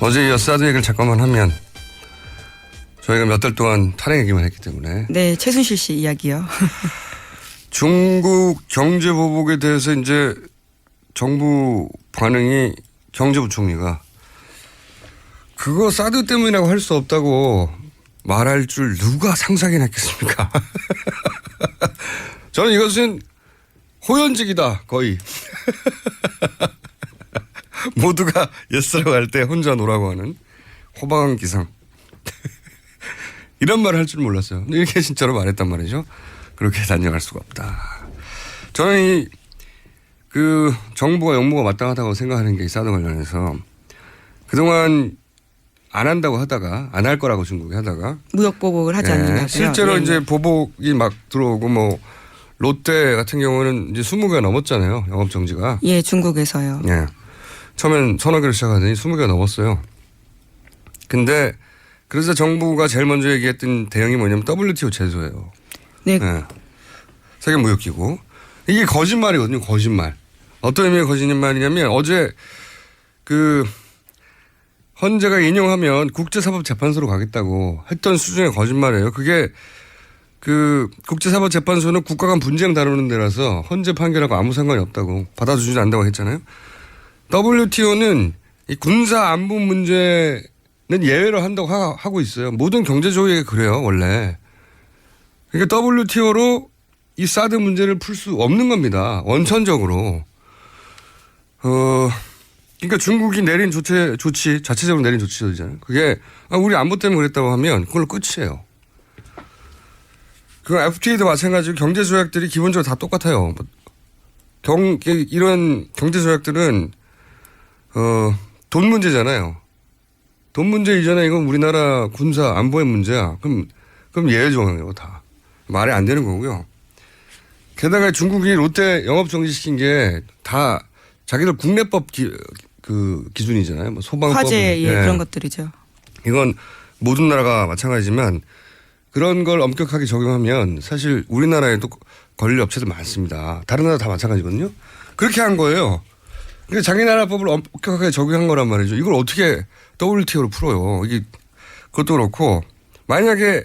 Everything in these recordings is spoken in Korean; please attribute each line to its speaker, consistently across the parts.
Speaker 1: 어제 이어 사드 얘기를 잠깐만 하면 저희가 몇 달 동안 탄핵 얘기만 했기 때문에.
Speaker 2: 네, 최순실 씨 이야기요.
Speaker 1: 중국 경제 보복에 대해서 이제 정부 반응이 경제부총리가 그거 사드 때문이라고 할 수 없다고 말할 줄 누가 상상이나 했겠습니까? 저는 이것은 호연직이다 거의. 모두가 예스라고 할 때 혼자 노라고 하는 호방한 기상. 이런 말을 할 줄 몰랐어요. 이렇게 진짜로 말했단 말이죠. 그렇게 단정할 수가 없다. 저는 그 정부가 역무가 마땅하다고 생각하는 게 이 사드 관련해서 그동안 안 한다고 하다가 안 할 거라고 중국이 하다가
Speaker 2: 무역 보복을 하지 않는다고요.
Speaker 1: 실제로
Speaker 2: 네.
Speaker 1: 이제 보복이 막 들어오고 뭐 롯데 같은 경우는 이제 20개가 넘었잖아요. 영업 정지가.
Speaker 2: 예, 중국에서요.
Speaker 1: 예. 처음엔 서너 개를 시작하더니 20개가 넘었어요. 근데 그래서 정부가 제일 먼저 얘기했던 대응이 뭐냐면 WTO 제소예요.
Speaker 2: 네.
Speaker 1: 예. 세계 무역기구. 이게 거짓말이거든요. 거짓말. 어떤 의미의 거짓말이냐면 어제 그 헌재가 인용하면 국제사법재판소로 가겠다고 했던 수준의 거짓말이에요. 그게 그 국제사법재판소는 국가 간 분쟁 다루는 데라서 헌재 판결하고 아무 상관이 없다고 받아주지 않는다고 했잖아요. WTO는 이 군사 안보 문제는 예외로 한다고 하고 있어요. 모든 경제조약이 그래요, 원래. 그러니까 WTO로 이 사드 문제를 풀 수 없는 겁니다. 원천적으로. 그러니까 중국이 내린 조치, 자체적으로 내린 조치잖아요. 그게 우리 안보 때문에 그랬다고 하면 그걸로 끝이에요. 그 FTA도 마찬가지로 경제조약들이 기본적으로 다 똑같아요. 이런 경제조약들은 돈 문제잖아요. 돈 문제 이전에 이건 우리나라 군사 안보의 문제야. 그럼 예외 조항이에요, 다. 말이 안 되는 거고요. 게다가 중국이 롯데 영업 정지시킨 게 다 자기들 국내법 기준이잖아요. 뭐 소방법.
Speaker 2: 화재, 예, 그런 것들이죠.
Speaker 1: 이건 모든 나라가 마찬가지지만 그런 걸 엄격하게 적용하면 사실 우리나라에도 걸릴 업체들 많습니다. 다른 나라 다 마찬가지거든요. 그렇게 한 거예요. 그러니까 자기 나라 법을 엄격하게 적용한 거란 말이죠. 이걸 어떻게 WTO로 풀어요. 그것도 그렇고 만약에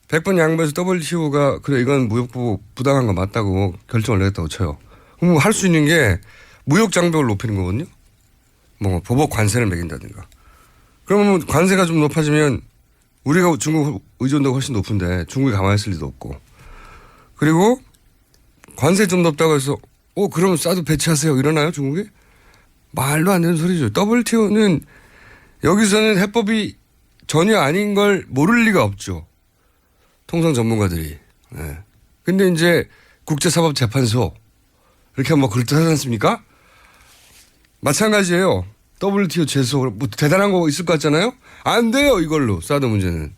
Speaker 1: 100번 양보해서 WTO가 그래 이건 무역보복 부당한 거 맞다고 결정을 내렸다고 쳐요. 그럼 할 수 있는 게 무역 장벽을 높이는 거거든요. 뭐 보복 관세를 매긴다든가. 그러면 관세가 좀 높아지면 우리가 중국 의존도가 훨씬 높은데 중국이 가만히 있을 리도 없고. 그리고 관세 좀 높다고 해서 그러면 사드 배치하세요. 이러나요 중국이? 말도 안 되는 소리죠. WTO는 여기서는 해법이 전혀 아닌 걸 모를 리가 없죠. 통상 전문가들이. 네. 근데 이제 국제사법재판소 이렇게 하면 뭐 그럴듯하지 않습니까? 마찬가지예요. WTO 제소 뭐 대단한 거 있을 것 같잖아요. 안 돼요 이걸로 사드 문제는.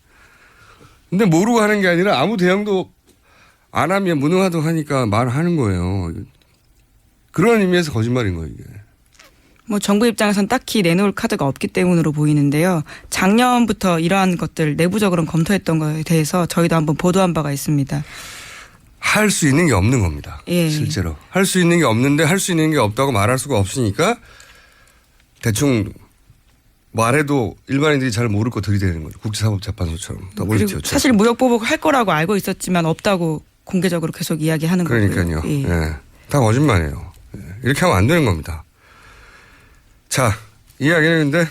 Speaker 1: 근데 모르고 하는 게 아니라 아무 대응도 안 하면 무능하다고 하니까 말하는 거예요. 그런 의미에서 거짓말인 거예요 이게.
Speaker 2: 뭐 정부 입장에선 딱히 내놓을 카드가 없기 때문으로 보이는데요. 작년부터 이러한 것들 내부적으로 검토했던 거에 대해서 저희도 한번 보도한 바가 있습니다.
Speaker 1: 할 수 있는 게 없는 겁니다.
Speaker 2: 예.
Speaker 1: 실제로. 할 수 있는 게 없는데 할 수 있는 게 없다고 말할 수가 없으니까 대충 말해도 일반인들이 잘 모를 거 들이대는 거죠. 국제사법재판소처럼. WTO처럼.
Speaker 2: 사실 무역 보복 할 거라고 알고 있었지만 없다고 공개적으로 계속 이야기하는 거예요.
Speaker 1: 그러니까요. 예. 다 거짓말이에요. 예. 이렇게 하면 안 되는 겁니다. 자, 이야기는 근데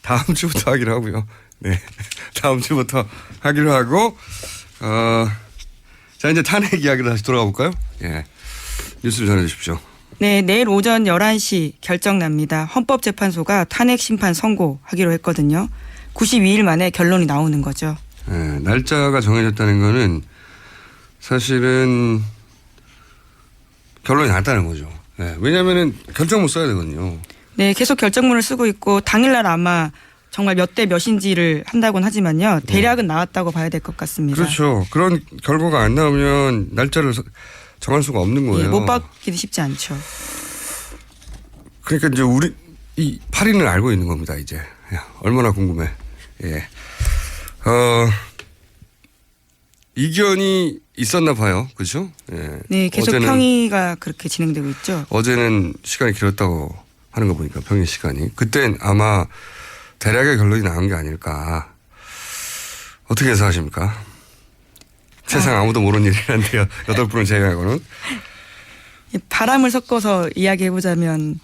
Speaker 1: 다음 주부터 하기로 하고요. 네. 다음 주부터 하기로 하고, 자, 이제 탄핵 이야기로 다시 돌아가 볼까요? 예. 뉴스를 전해 주십시오.
Speaker 2: 네, 내일 오전 11시 결정 납니다. 헌법재판소가 탄핵 심판 선고하기로 했거든요. 92일 만에 결론이 나오는 거죠.
Speaker 1: 예, 날짜가 정해졌다는 거는 사실은 결론이 났다는 거죠. 예, 왜냐면은 결정 못 써야 되거든요.
Speaker 2: 네, 계속 결정문을 쓰고 있고 당일날 아마 정말 몇 대 몇인지를 한다고는 하지만요. 대략은 나왔다고 봐야 될 것 같습니다.
Speaker 1: 그렇죠. 그런 결과가 안 나오면 날짜를 정할 수가 없는 거예요.
Speaker 2: 예, 못 받기도 쉽지 않죠.
Speaker 1: 그러니까 이제 우리 이 8인을 알고 있는 겁니다. 이제 야, 얼마나 궁금해. 예. 이견이 있었나 봐요. 그렇죠? 예.
Speaker 2: 네, 계속 평의가 그렇게 진행되고 있죠.
Speaker 1: 어제는 시간이 길었다고 하는 거 보니까 평일 시간이. 그땐 아마 대략의 결론이 나온 게 아닐까. 어떻게 예상하십니까? 세상 아무도 모르는 일이란데요. 8분을 제외하고는.
Speaker 2: 바람을 섞어서 이야기해보자면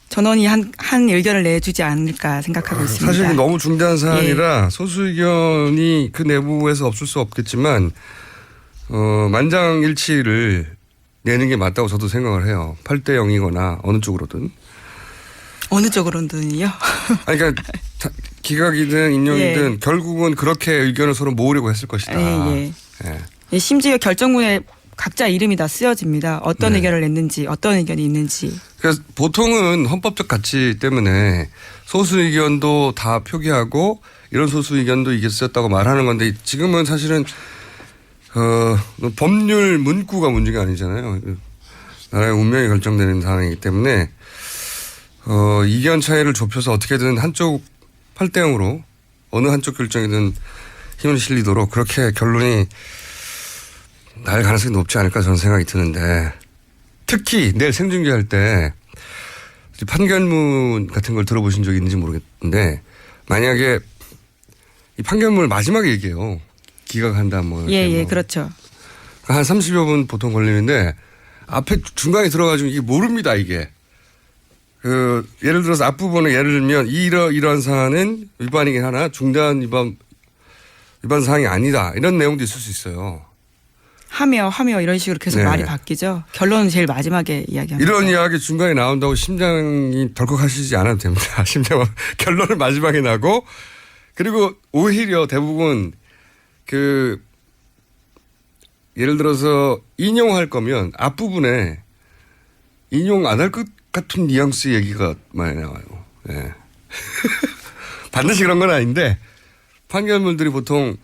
Speaker 2: 전원이 한 의견을 내주지 않을까 생각하고 있습니다.
Speaker 1: 사실 너무 중대한 사안이라 소수 의견이 그 내부에서 없을 수 없겠지만 만장일치를 내는 게 맞다고 저도 생각을 해요. 8대 0이거나 어느 쪽으로든.
Speaker 2: 어느 쪽으로든요?
Speaker 1: 아니, 그러니까 기각이든 인용이든 결국은 그렇게 의견을 서로 모으려고 했을 것이다.
Speaker 2: 예. 심지어 결정문에 각자 이름이 다 쓰여집니다. 어떤 의견을 냈는지, 어떤 의견이 있는지.
Speaker 1: 그래서 보통은 헌법적 가치 때문에 소수 의견도 다 표기하고 이런 소수 의견도 이게 쓰였다고 말하는 건데 지금은 사실은 법률 문구가 문제가 아니잖아요. 나라의 운명이 결정되는 상황이기 때문에 이견 차이를 좁혀서 어떻게든 한쪽 8대 0으로 어느 한쪽 결정이든 힘을 실리도록 그렇게 결론이 날 가능성이 높지 않을까 저는 생각이 드는데 특히 내일 생중계할 때 판결문 같은 걸 들어보신 적이 있는지 모르겠는데 만약에 이 판결문을 마지막에 얘기해요. 기각한다 뭐.
Speaker 2: 예, 그렇죠.
Speaker 1: 한 30여 분 보통 걸리는데 앞에 중간에 들어가지고 이게 모릅니다 이게. 예를 들어서 앞부분에 예를 들면 이러한 사안은 위반이긴 하나 중대한 위반 사항이 아니다. 이런 내용도 있을 수 있어요.
Speaker 2: 하며 이런 식으로 계속 말이 바뀌죠. 결론은 제일 마지막에 이야기합니다.
Speaker 1: 이런 이야기 중간에 나온다고 심장이 덜컥하시지 않아도 됩니다. 심장은 결론을 마지막에 나고 그리고 오히려 대부분 예를 들어서 인용할 거면 앞부분에 인용 안 할 것 같은 뉘앙스 얘기가 많이 나와요. 예. 반드시 그런 건 아닌데 판결문들이 보통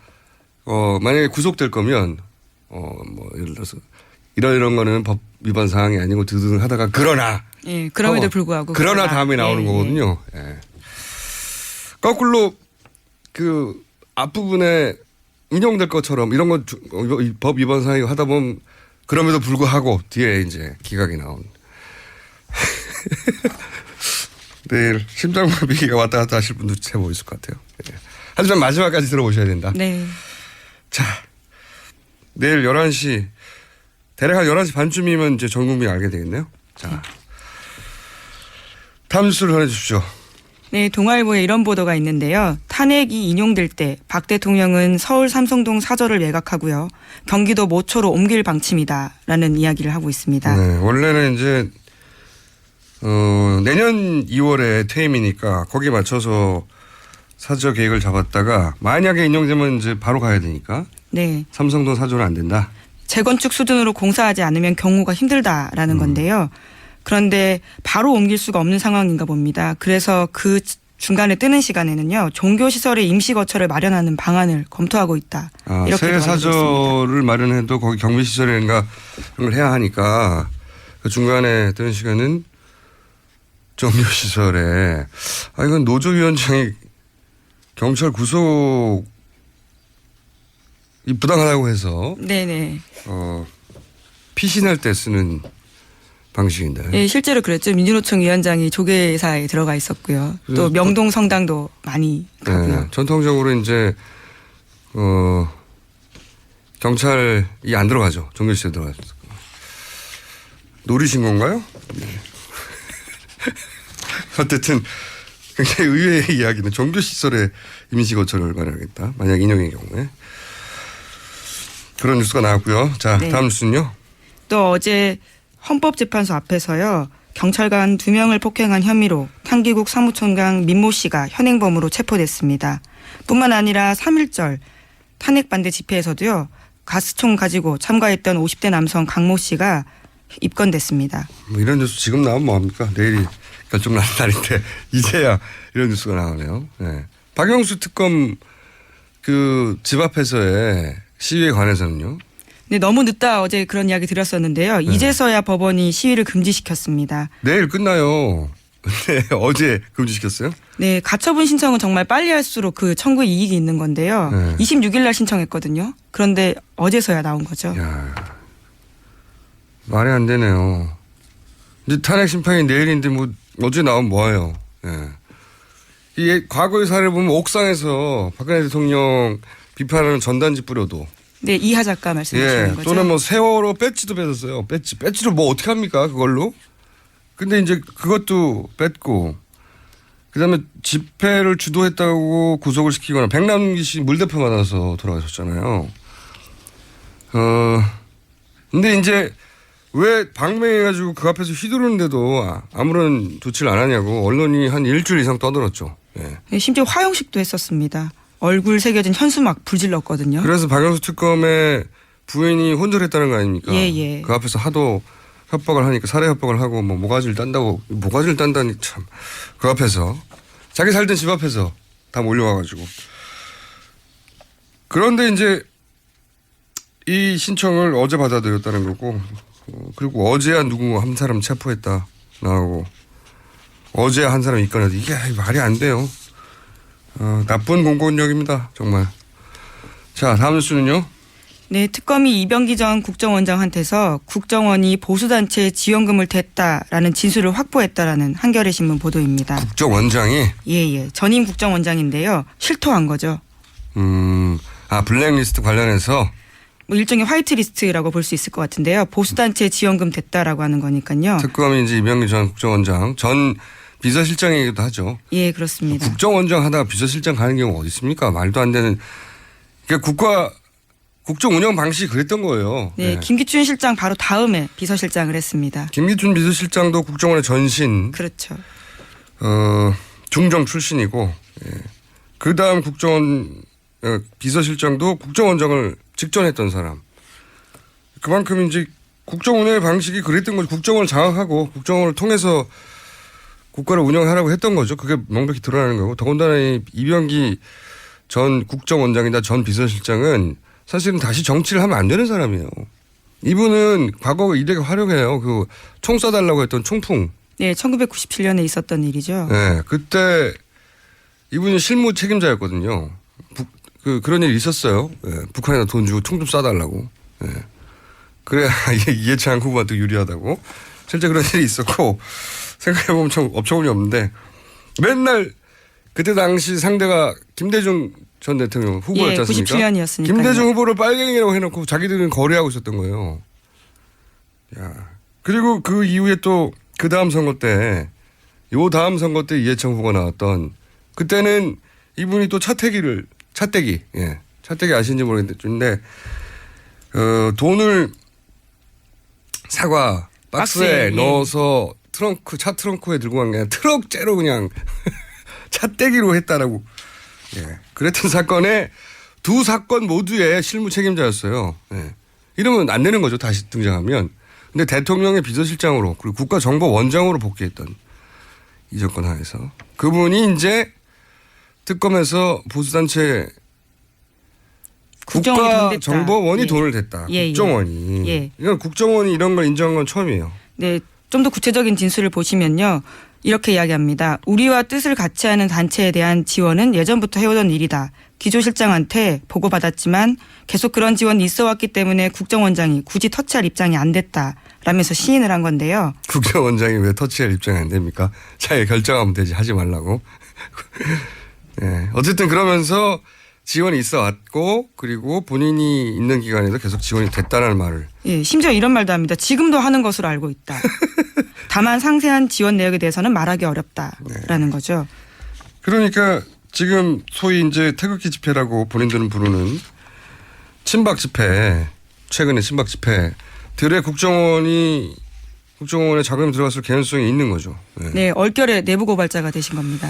Speaker 1: 만약에 구속될 거면 뭐 예를 들어서 이런 거는 법 위반 사항이 아니고 드드등 하다가 그러나
Speaker 2: 그럼에도 불구하고
Speaker 1: 그러나 다음에 나오는 거거든요. 예. 거꾸로 그 앞부분에 인용될 것처럼 이런 건 법 위반 사항이 하다 보면 그럼에도 불구하고 뒤에 이제 기각이 나온. 내일 심장마비가 왔다 갔다 하실 분도 제법 있을 것 같아요. 예. 하지만 마지막까지 들어보셔야 된다.
Speaker 2: 네.
Speaker 1: 자, 내일 11시, 대략 한 11시 반쯤이면 이제 전 국민이 알게 되겠네요. 자, 다음 뉴스를 전해주십시오.
Speaker 2: 네, 동아일보에 이런 보도가 있는데요. 탄핵이 인용될 때 박 대통령은 서울 삼성동 사저를 매각하고요. 경기도 모초로 옮길 방침이다라는 이야기를 하고 있습니다.
Speaker 1: 네, 원래는 이제 내년 2월에 퇴임이니까 거기에 맞춰서 사저 계획을 잡았다가 만약에 인용되면 이제 바로 가야 되니까
Speaker 2: 네.
Speaker 1: 삼성동 사저는 안 된다.
Speaker 2: 재건축 수준으로 공사하지 않으면 경우가 힘들다라는 건데요. 그런데 바로 옮길 수가 없는 상황인가 봅니다. 그래서 그 중간에 뜨는 시간에는요. 종교시설의 임시거처를 마련하는 방안을 검토하고 있다. 이렇게
Speaker 1: 새 사저를 마련해도 거기 경비시설인가 그런 걸 해야 하니까 그 중간에 뜨는 시간은 종교시설에 이건 노조위원장이 경찰 구속이 부당하다고 해서
Speaker 2: 네네.
Speaker 1: 피신할 때 쓰는 방식인데.
Speaker 2: 예, 실제로 그랬죠. 민주노총 위원장이 조계사에 들어가 있었고요. 또 명동 성당도 많이 가고요.
Speaker 1: 네, 전통적으로 이제 경찰이 안 들어가죠. 종교시설에 들어가죠. 노리신 건가요? 네. 어쨌든 굉장히 의외의 이야기는 종교시설에 임시거처를 마련하겠다. 만약 인용의 경우에. 그런 뉴스가 나왔고요. 자,
Speaker 2: 네.
Speaker 1: 다음 뉴스는요.
Speaker 2: 또 어제 헌법재판소 앞에서요. 경찰관 2명을 폭행한 혐의로 탕기국 사무총장 민모 씨가 현행범으로 체포됐습니다. 뿐만 아니라 3.1절 탄핵 반대 집회에서도요. 가스총 가지고 참가했던 50대 남성 강모 씨가 입건됐습니다.
Speaker 1: 뭐 이런 뉴스 지금 나오면 뭐합니까? 내일이 결정나는 날인데 이제야 이런 뉴스가 나오네요. 네. 박영수 특검 그 집 앞에서의 시위에 관해서는요.
Speaker 2: 네, 너무 늦다 어제 그런 이야기 드렸었는데요. 이제서야 법원이 시위를 금지시켰습니다.
Speaker 1: 내일 끝나요. 네, 어제 금지시켰어요?
Speaker 2: 네, 가처분 신청은 정말 빨리 할수록 그 청구에 이익이 있는 건데요.
Speaker 1: 네.
Speaker 2: 26일 날 신청했거든요. 그런데 어제서야 나온 거죠.
Speaker 1: 야, 말이 안 되네요. 이제 탄핵 심판이 내일인데 뭐 어제 나온 뭐예요? 예. 이 과거의 사례를 보면 옥상에서 박근혜 대통령 비판하는 전단지 뿌려도
Speaker 2: 네, 이하 작가 말씀하시는
Speaker 1: 예,
Speaker 2: 거죠.
Speaker 1: 또는 뭐 세월호 배지도 뺏었어요. 배지를 뭐 어떻게 합니까 그걸로? 근데 이제 그것도 뺐고 그다음에 집회를 주도했다고 구속을 시키거나 백남기 씨 물대포 맞아서 돌아가셨잖아요. 근데 이제 왜 방맹해가지고 그 앞에서 휘두르는데도 아무런 조치를 안 하냐고 언론이 한 일주일 이상 떠들었죠. 예.
Speaker 2: 네, 심지어 화형식도 했었습니다. 얼굴 새겨진 현수막 불질렀거든요.
Speaker 1: 그래서 박영수 특검의 부인이 혼절했다는 거 아닙니까?
Speaker 2: 예, 예.
Speaker 1: 그 앞에서 하도 협박을 하니까 살해 협박을 하고 뭐 모가지를 딴다고 모가지를 딴다니 참 그 앞에서 자기 살던 집 앞에서 다 몰려와가지고 그런데 이제 이 신청을 어제 받아들였다는 거고 그리고 어제야 누구 한 사람 체포했다 나오고 어제 한 사람 입건해도 이게 말이 안 돼요. 나쁜 공권력입니다 정말. 자 다음 뉴스는요.
Speaker 2: 네, 특검이 이병기 전 국정원장한테서 국정원이 보수단체에 지원금을 댔다라는 진술을 확보했다라는 한겨레 신문 보도입니다.
Speaker 1: 국정원장이
Speaker 2: 예. 전임 국정원장인데요. 실토한 거죠.
Speaker 1: 블랙리스트 관련해서
Speaker 2: 뭐 일종의 화이트리스트라고 볼 수 있을 것 같은데요. 보수단체에 지원금 댔다라고 하는 거니까요.
Speaker 1: 특검이 이제 이병기 전 국정원장 전 비서실장이기도 하죠.
Speaker 2: 예, 그렇습니다.
Speaker 1: 국정원장 하다가 비서실장 가는 경우가 어디 있습니까? 말도 안 되는. 그러니까 국정 운영 방식이 그랬던 거예요.
Speaker 2: 네, 김기춘 실장 바로 다음에 비서실장을 했습니다.
Speaker 1: 김기춘 비서실장도 국정원의 전신.
Speaker 2: 그렇죠.
Speaker 1: 중정 출신이고 그 다음 국정원 비서실장도 국정원장을 직전했던 사람. 그만큼 이제 국정 운영의 방식이 그랬던 거죠. 국정원을 장악하고 국정원을 통해서 국가를 운영하라고 했던 거죠. 그게 명백히 드러나는 거고. 더군다나 이병기 전 국정원장이나 전 비서실장은 사실은 다시 정치를 하면 안 되는 사람이에요. 이분은 과거 이력이 화려해요. 그 총 쏴달라고 했던 총풍.
Speaker 2: 네, 1997년에 있었던 일이죠.
Speaker 1: 네, 그때 이분이 실무 책임자였거든요. 그런 일이 있었어요. 네, 북한에다 돈 주고 총 좀 쏴달라고. 네. 그래야 이해찬 후보한테 유리하다고. 실제 그런 일이 있었고 생각해보면 참 업처구니 없는데 맨날 그때 당시 상대가 김대중 전 대통령 후보였지 않습니까?
Speaker 2: 97년이었으니까.
Speaker 1: 김대중 후보를 빨갱이라고 해놓고 자기들은 거래하고 있었던 거예요. 야. 그리고 그 이후에 또 그 다음 선거 때, 요 다음 선거 때 이해창 후보가 나왔던 그때는 이분이 또 차떼기 아시는지 모르겠는데 돈을 사과 박스에 넣어서 차 트렁크에 들고 간 게 아니라 트럭째로 그냥 차떼기로 했다라고. 예. 그랬던 사건에 두 사건 모두의 실무 책임자였어요. 예. 이러면 안 되는 거죠. 다시 등장하면. 근데 대통령의 비서실장으로 그리고 국가정보원장으로 복귀했던 이 정권 하에서 그분이 이제 특검에서 보수단체 국가정보원이 돈을 댔다. 국정원이.
Speaker 2: 예.
Speaker 1: 이건 국정원이 이런 걸 인정한 건 처음이에요.
Speaker 2: 네, 좀 더 구체적인 진술을 보시면요. 이렇게 이야기합니다. 우리와 뜻을 같이 하는 단체에 대한 지원은 예전부터 해오던 일이다. 기조실장한테 보고받았지만 계속 그런 지원이 있어 왔기 때문에 국정원장이 굳이 터치할 입장이 안 됐다. 라면서 시인을 한 건데요.
Speaker 1: 국정원장이 왜 터치할 입장이 안 됩니까? 잘 결정하면 되지. 하지 말라고. 네. 어쨌든 그러면서 지원이 있어 왔고 그리고 본인이 있는 기간에도 계속 지원이 됐다는 말을.
Speaker 2: 예, 심지어 이런 말도 합니다. 지금도 하는 것으로 알고 있다. 다만 상세한 지원 내역에 대해서는 말하기 어렵다라는 거죠.
Speaker 1: 그러니까 지금 소위 이제 태극기 집회라고 본인들은 부르는 친박 집회, 최근에 친박 집회들의 국정원에 자금이 들어갔을 개연성이 있는 거죠. 네.
Speaker 2: 네, 얼결에 내부 고발자가 되신 겁니다.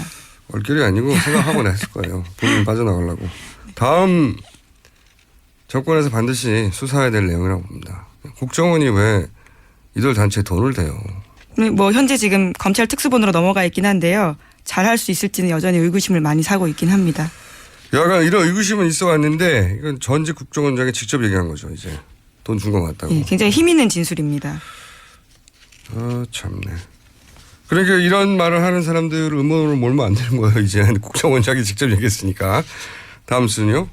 Speaker 1: 얼결이 아니고 생각하고 했을 거예요. 본인 빠져나가려고. 다음 정권에서 반드시 수사해야 될 내용이라고 봅니다. 국정원이 왜 이들 단체에 돈을 대요?
Speaker 2: 뭐 현재 지금 검찰 특수본으로 넘어가 있긴 한데요. 잘할 수 있을지는 여전히 의구심을 많이 사고 있긴 합니다.
Speaker 1: 여하간 이런 의구심은 있어 왔는데 이건 전직 국정원장이 직접 얘기한 거죠. 이제 돈 준 것 같다고.
Speaker 2: 예, 굉장히 힘 있는 진술입니다.
Speaker 1: 참네. 그러니까 이런 말을 하는 사람들을 음모로 몰면 안 되는 거예요. 이제 국정원장이 직접 얘기했으니까. 다음 순요.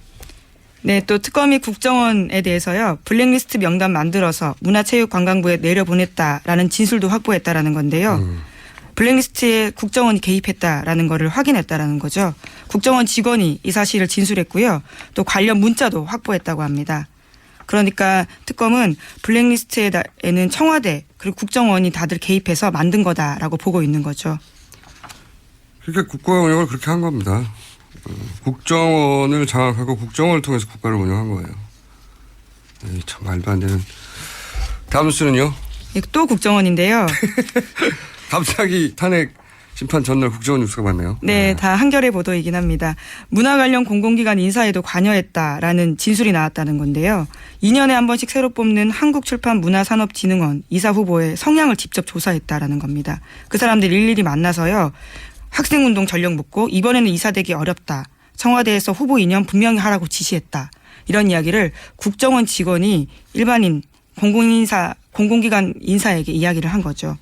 Speaker 2: 네, 또 특검이 국정원에 대해서요. 블랙리스트 명단 만들어서 문화체육관광부에 내려보냈다라는 진술도 확보했다라는 건데요. 블랙리스트에 국정원이 개입했다라는 거를 확인했다라는 거죠. 국정원 직원이 이 사실을 진술했고요. 또 관련 문자도 확보했다고 합니다. 그러니까 특검은 블랙리스트에는 청와대 그리고 국정원이 다들 개입해서 만든 거다라고 보고 있는 거죠.
Speaker 1: 그러니까 국가 운영을 그렇게 한 겁니다. 국정원을 장악하고 국정원을 통해서 국가를 운영한 거예요. 에이, 참 말도 안 되는. 다음 뉴스는요?
Speaker 2: 또 국정원인데요.
Speaker 1: 갑자기 탄핵 심판 전날 국정원 뉴스가 많네요.
Speaker 2: 네, 다 한겨레 보도이긴 합니다. 문화 관련 공공기관 인사에도 관여했다라는 진술이 나왔다는 건데요. 2년에 한 번씩 새로 뽑는 한국출판문화산업진흥원 이사 후보의 성향을 직접 조사했다라는 겁니다. 그 사람들 일일이 만나서요. 학생운동 전력 묻고 이번에는 이사되기 어렵다. 청와대에서 후보 2년 분명히 하라고 지시했다. 이런 이야기를 국정원 직원이 일반인 공공기관 인사에게 이야기를 한 거죠.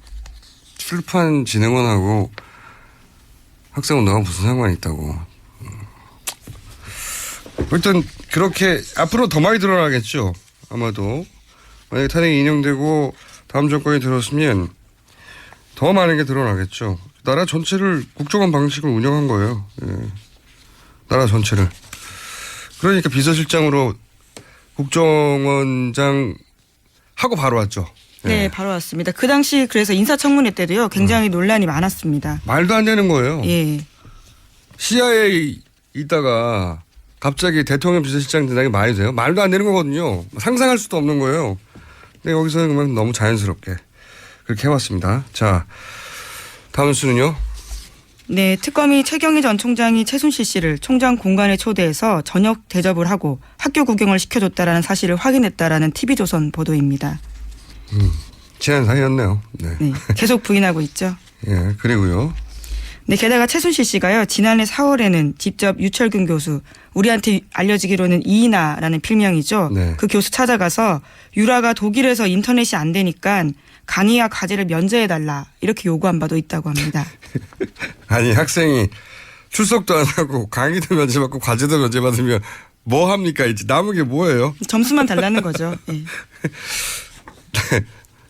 Speaker 1: 출판진흥원하고 학생운동하고 무슨 상관이 있다고. 일단 그렇게 앞으로 더 많이 드러나겠죠. 아마도. 만약에 탄핵이 인용되고 다음 정권이 들었으면 더 많은 게 드러나겠죠. 나라 전체를 국정원 방식으로 운영한 거예요. 예. 나라 전체를. 그러니까 비서실장으로 국정원장 하고 바로 왔죠.
Speaker 2: 네,
Speaker 1: 예.
Speaker 2: 바로 왔습니다. 그 당시 그래서 인사청문회 때도요. 굉장히 논란이 많았습니다.
Speaker 1: 말도 안 되는 거예요.
Speaker 2: 예.
Speaker 1: CIA 있다가 갑자기 대통령 비서실장 된다는 게 말이 돼요? 말도 안 되는 거거든요. 상상할 수도 없는 거예요. 근데 여기서는 그러면 너무 자연스럽게 그렇게 해왔습니다. 자, 다음 뉴스는요.
Speaker 2: 네, 특검이 최경희 전 총장이 최순실 씨를 총장 공간에 초대해서 저녁 대접을 하고 학교 구경을 시켜줬다라는 사실을 확인했다라는 TV조선 보도입니다.
Speaker 1: 친한 사이였네요. 네.
Speaker 2: 네, 계속 부인하고 있죠.
Speaker 1: 예, 그리고요.
Speaker 2: 네, 게다가 최순실 씨가요. 지난해 4월에는 직접 유철균 교수, 우리한테 알려지기로는 이인아라는 필명이죠.
Speaker 1: 네.
Speaker 2: 그 교수 찾아가서 유라가 독일에서 인터넷이 안 되니까 강의와 과제를 면제해달라 이렇게 요구한 바도 있다고 합니다.
Speaker 1: 아니 학생이 출석도 안 하고 강의도 면제받고 과제도 면제받으면 뭐 합니까? 이제 남은 게 뭐예요?
Speaker 2: 점수만 달라는 거죠. 네.
Speaker 1: 네.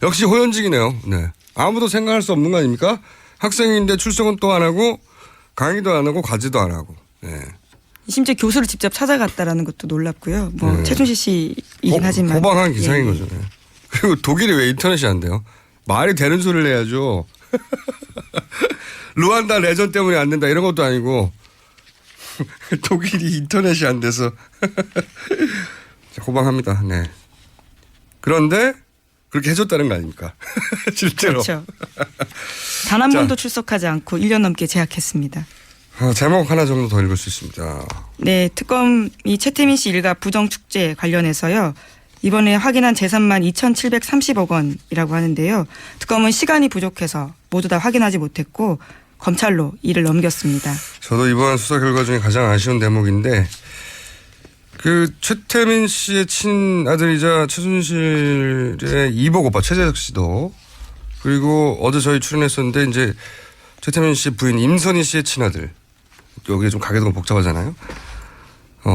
Speaker 1: 역시 호연직이네요. 네. 아무도 생각할 수 없는 거 아닙니까? 학생인데 출석은 또 안 하고 강의도 안 하고 과제도 안 하고. 네.
Speaker 2: 심지어 교수를 직접 찾아갔다라는 것도 놀랍고요. 뭐
Speaker 1: 네.
Speaker 2: 최순실 씨이긴 하지만
Speaker 1: 호방한 기상인
Speaker 2: 예.
Speaker 1: 거죠. 네. 그리고 독일이 왜 인터넷이 안 돼요? 말이 되는 소리를 해야죠. 루안다 내전 때문에 안 된다 이런 것도 아니고 독일이 인터넷이 안 돼서 호방합니다. 네. 그런데 그렇게 해줬다는 거 아닙니까? 실제로.
Speaker 2: 그렇죠. 단 한 번도 출석하지 않고 1년 넘게 재학했습니다.
Speaker 1: 제목 하나 정도 더 읽을 수 있습니다.
Speaker 2: 네, 특검이 최태민 씨 일가 부정축제 관련해서요. 이번에 확인한 재산만 2,730억 원이라고 하는데요. 특검은 시간이 부족해서 모두 다 확인하지 못했고 검찰로 이를 넘겼습니다.
Speaker 1: 저도 이번 수사 결과 중에 가장 아쉬운 대목인데 그 최태민 씨의 친아들이자 최순실의 이복 오빠 최재석 씨도 그리고 어제 저희 출연했었는데 이제 최태민 씨 부인 임선희 씨의 친아들 여기에 좀 가게도 복잡하잖아요.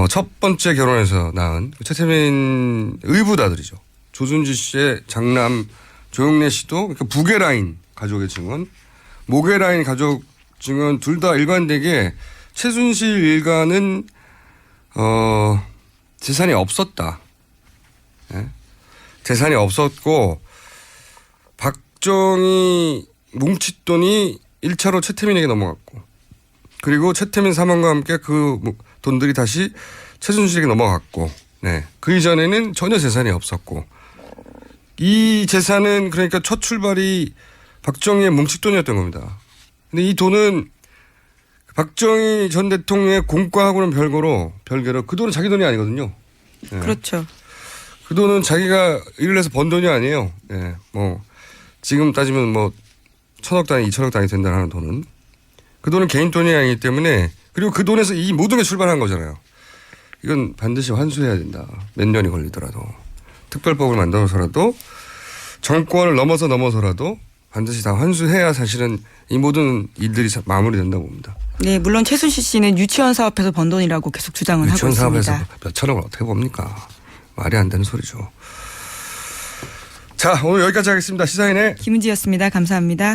Speaker 1: 첫 번째 결혼해서 낳은 최태민 의붓아들이죠. 조순지 씨의 장남 조영래 씨도 그러니까 부계 라인 가족의 증언, 모계 라인 가족 증언 둘 다 일관되게 최순실 일가는 재산이 없었다. 예? 재산이 없었고 박정희 뭉칫돈이 1차로 최태민에게 넘어갔고 그리고 최태민 사망과 함께 그 돈들이 다시 최순실에게 넘어갔고 네. 그 이전에는 전혀 재산이 없었고 이 재산은 그러니까 첫 출발이 박정희의 뭉칫돈이었던 겁니다. 근데 이 돈은 박정희 전 대통령의 공과하고는 별개로 그 돈은 자기 돈이 아니거든요. 네.
Speaker 2: 그렇죠.
Speaker 1: 그 돈은 자기가 일을 해서 번 돈이 아니에요. 네. 뭐 지금 따지면 뭐 1,000억 단위, 2,000억 단위 된다는 돈은 그 돈은 개인 돈이 아니기 때문에 그리고 그 돈에서 이 모든 게 출발한 거잖아요. 이건 반드시 환수해야 된다. 몇 년이 걸리더라도 특별법을 만들어서라도 정권을 넘어서라도 반드시 다 환수해야 사실은 이 모든 일들이 마무리된다고 봅니다.
Speaker 2: 네, 물론 최순실 씨는 유치원 사업에서 번 돈이라고 계속 주장을 하고
Speaker 1: 유치원
Speaker 2: 있습니다.
Speaker 1: 사업에서 몇 천억을 어떻게 봅니까? 말이 안 되는 소리죠. 자, 오늘 여기까지 하겠습니다. 시사인의
Speaker 2: 김은지였습니다. 감사합니다.